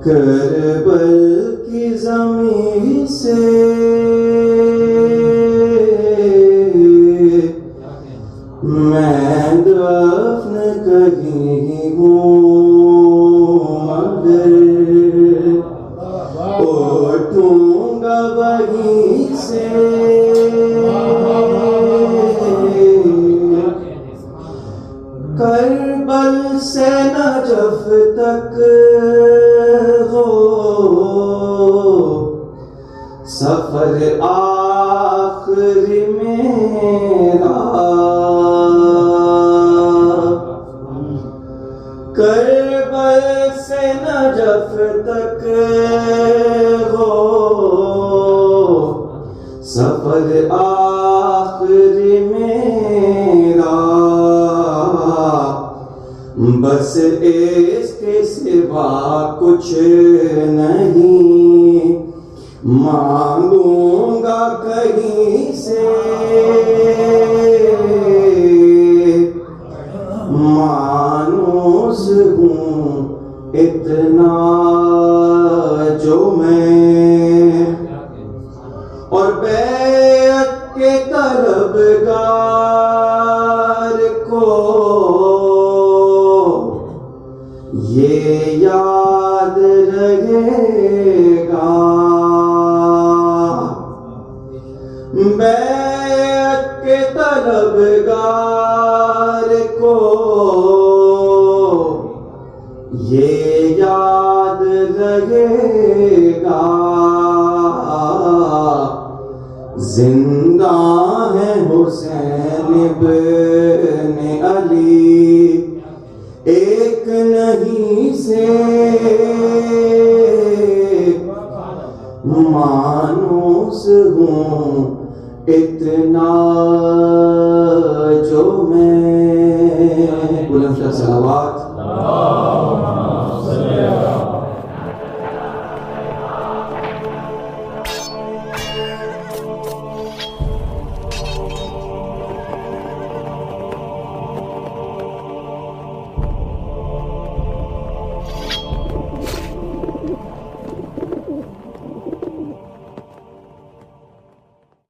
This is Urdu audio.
کربل کی زمین سے میں دفن کہیں ہوں مگر اٹھوں گا وہیں سے کربل سے نجف تک سفر آخری میرا کربل سے نجف تک ہو سفر آخری میرا بس اس کے سوا کچھ نہیں مانگوں گا کہیں سے مانوس ہوں اتنا جو میں اور بیعت کے طلبگار کو یہ یاد رہے گا بیعت کے طلبگار کو یہ یاد رہے گا زندہ ہے حسین ابن علی ایک نہیں سے مانوس ہوں اتنا جو میں بلند صلوات